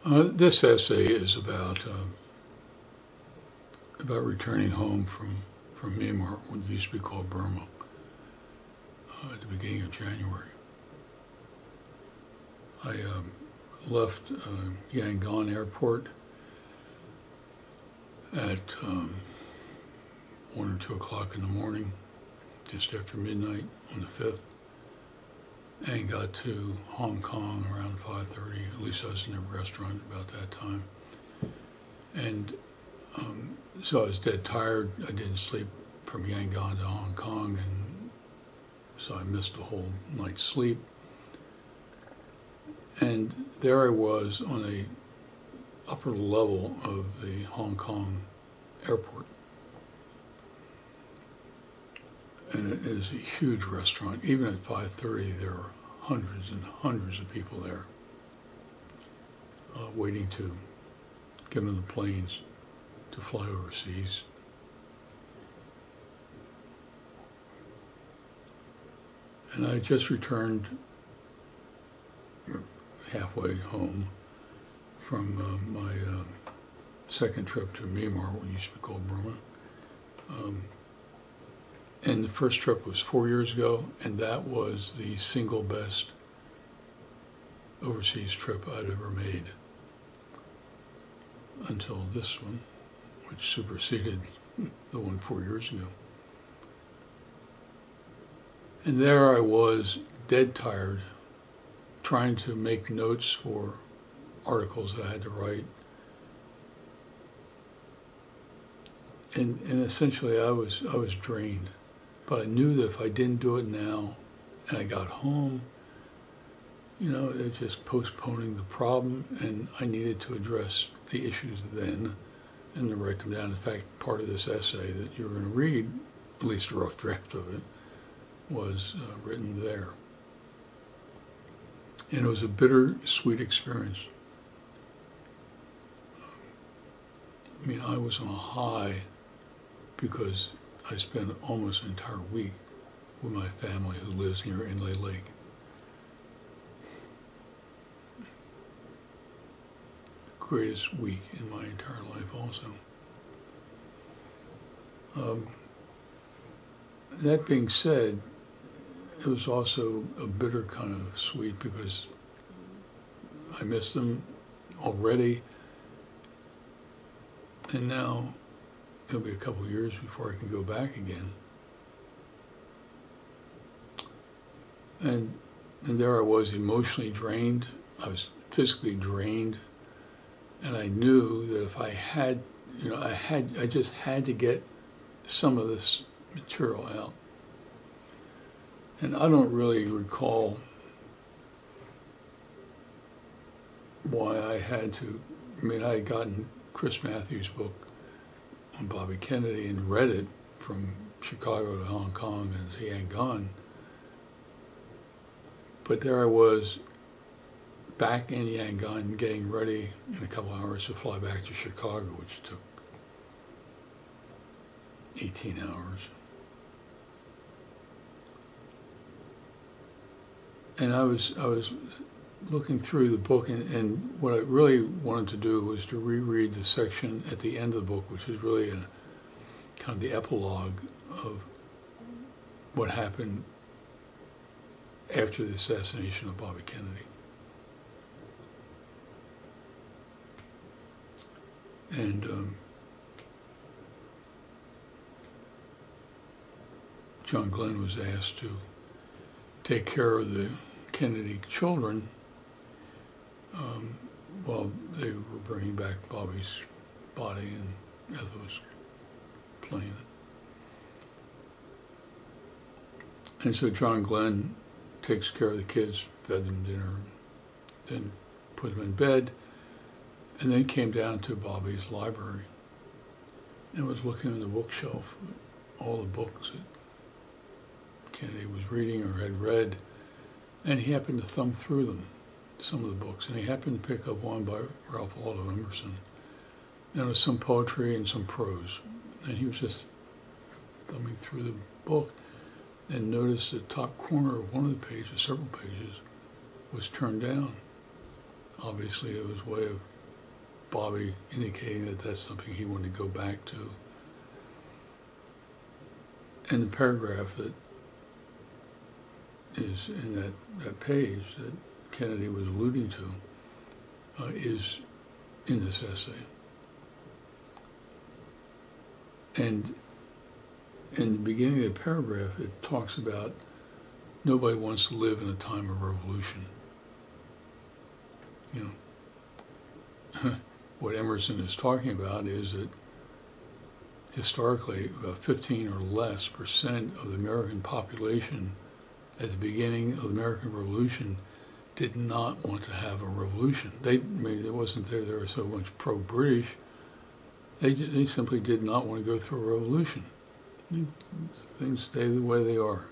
This essay is about returning home from Myanmar, what used to be called Burma, at the beginning of January. I left Yangon Airport at 1 or 2 o'clock in the morning, just after midnight on the 5th, and got to Hong Kong around 5:30. At least I was in a restaurant about that time. And so I was dead tired. I didn't sleep from Yangon to Hong Kong, and so I missed a whole night's sleep. And there I was on a upper level of the Hong Kong airport. And it is a huge restaurant. Even at 5:30, there are hundreds and hundreds of people there waiting to get on the planes to fly overseas. And I just returned halfway home from my second trip to Myanmar, what used to be called Burma. And the first trip was 4 years ago, and that was the single best overseas trip I'd ever made until this one, which superseded the one 4 years ago. And there I was, dead tired, trying to make notes for articles that I had to write. And essentially I was drained. But I knew that if I didn't do it now, and I got home, it was just postponing the problem, and I needed to address the issues then and to write them down. In fact, part of this essay that you're going to read, at least a rough draft of it, was written there. And it was a bittersweet experience. I was on a high because I spent almost an entire week with my family who lives near Inle Lake. Greatest week in my entire life also. That being said, it was also a bitter kind of sweet because I missed them already, and now it'll be a couple of years before I can go back again. And there I was, emotionally drained. I was physically drained. And I knew that if I had, I just had to get some of this material out. And I don't really recall why I had to. I had gotten Chris Matthews' book on Bobby Kennedy and read it from Chicago to Hong Kong and to Yangon. But there I was back in Yangon getting ready in a couple hours to fly back to Chicago, which took 18 hours. And I was looking through the book, and what I really wanted to do was to reread the section at the end of the book, which is really kind of the epilogue of what happened after the assassination of Bobby Kennedy. And John Glenn was asked to take care of the Kennedy children while they were bringing back Bobby's body in Ethel's plane. And so John Glenn takes care of the kids, fed them dinner, then put them in bed, and then came down to Bobby's library and was looking on the bookshelf at all the books that Kennedy was reading or had read, and he happened to thumb through them, some of the books, and he happened to pick up one by Ralph Waldo Emerson. And it was some poetry and some prose, and he was just thumbing through the book and noticed the top corner of one of the pages, several pages, was turned down. Obviously, it was a way of Bobby indicating that that's something he wanted to go back to. And the paragraph that is in that page that Kennedy was alluding to is in this essay. And in the beginning of the paragraph, it talks about nobody wants to live in a time of revolution. You know, what Emerson is talking about is that historically, about 15 or less percent of the American population at the beginning of the American Revolution did not want to have a revolution. It wasn't there was so much pro-British. They simply did not want to go through a revolution. Things stay the way they are.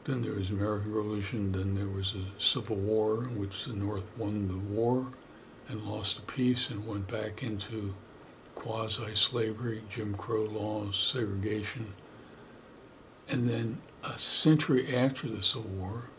Then there was the American Revolution, then there was a Civil War in which the North won the war and lost the peace and went back into quasi-slavery, Jim Crow laws, segregation. And then a century after the Civil War,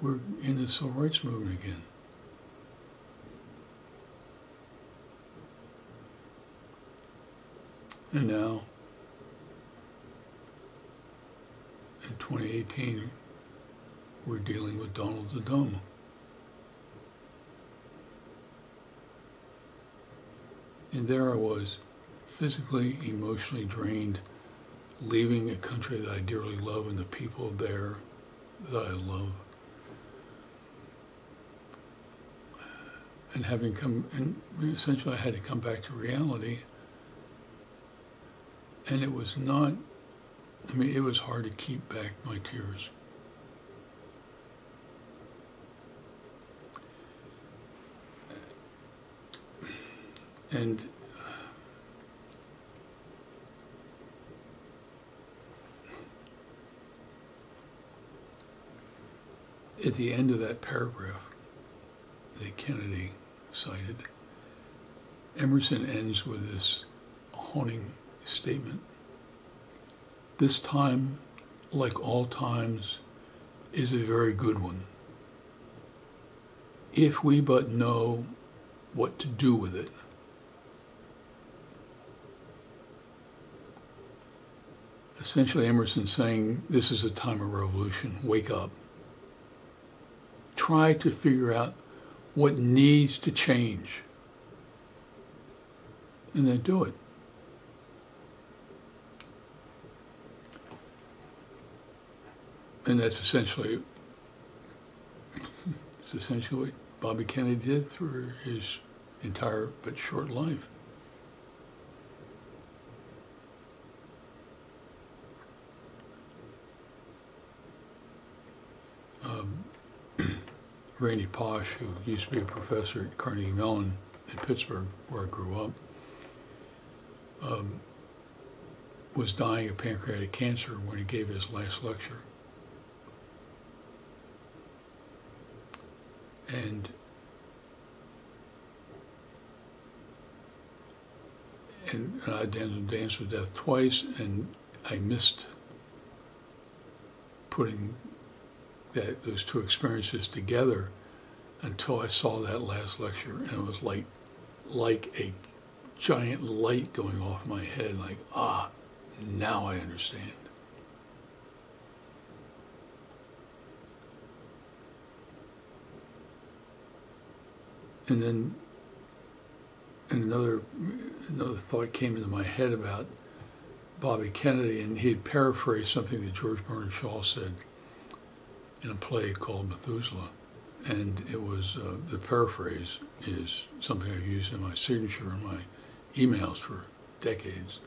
we're in the civil rights movement again. And now, in 2018, we're dealing with Donald the Dumb. And there I was, physically, emotionally drained, leaving a country that I dearly love and the people there that I love. And essentially I had to come back to reality. And it was not, it was hard to keep back my tears. And at the end of that paragraph that Kennedy cited, Emerson ends with this haunting statement. This time, like all times, is a very good one, if we but know what to do with it. Essentially, Emerson saying, this is a time of revolution, wake up. Try to figure out what needs to change, and then do it. And that's essentially what Bobby Kennedy did through his entire but short life. Randy Posh, who used to be a professor at Carnegie Mellon in Pittsburgh, where I grew up, was dying of pancreatic cancer when he gave his last lecture. And I danced with death twice, and I missed putting those two experiences together until I saw that last lecture, and it was like a giant light going off my head, like, now I understand. And then another thought came into my head about Bobby Kennedy, and he had paraphrased something that George Bernard Shaw said in a play called Methuselah. And it was, the paraphrase is something I've used in my signature and my emails for decades.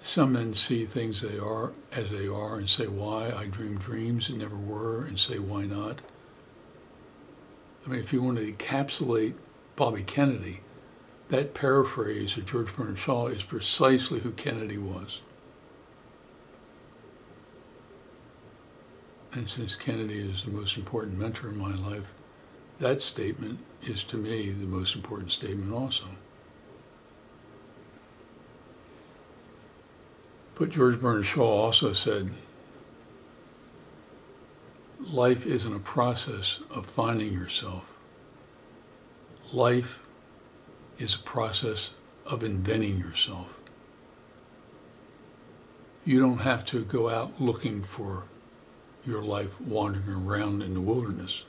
Some men see things as they are and say, why? I dream dreams that never were, and say, why not? If you want to encapsulate Bobby Kennedy, that paraphrase of George Bernard Shaw is precisely who Kennedy was. And since Kennedy is the most important mentor in my life, that statement is to me the most important statement also. But George Bernard Shaw also said, life isn't a process of finding yourself. Life is a process of inventing yourself. You don't have to go out looking for your life wandering around in the wilderness.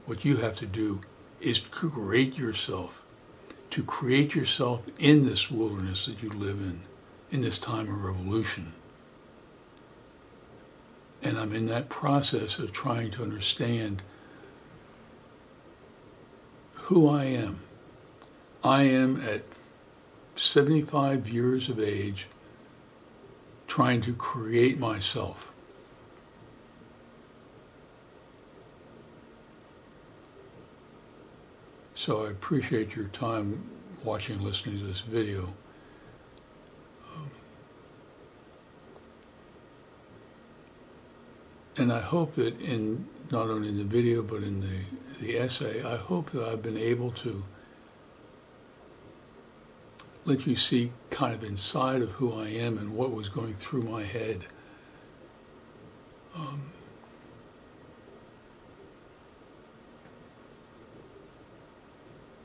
What you have to do is create yourself, to create yourself in this wilderness that you live in this time of revolution. And I'm in that process of trying to understand who I am. I am at 75 years of age trying to create myself. So I appreciate your time watching and listening to this video. And I hope that in, not only in the video, but in the essay, I hope that I've been able to let you see kind of inside of who I am and what was going through my head.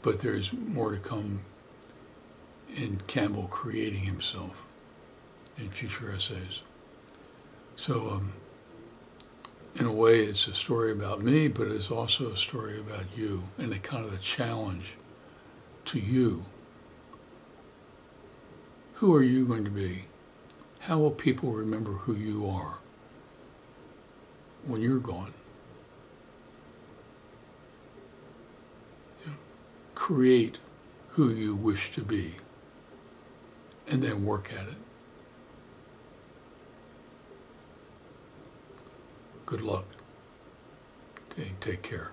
But there's more to come in Campbell creating himself in future essays. So in a way, it's a story about me, but it's also a story about you and a kind of a challenge to you. Who are you going to be? How will people remember who you are when you're gone? Create who you wish to be and then work at it. Good luck. Take care.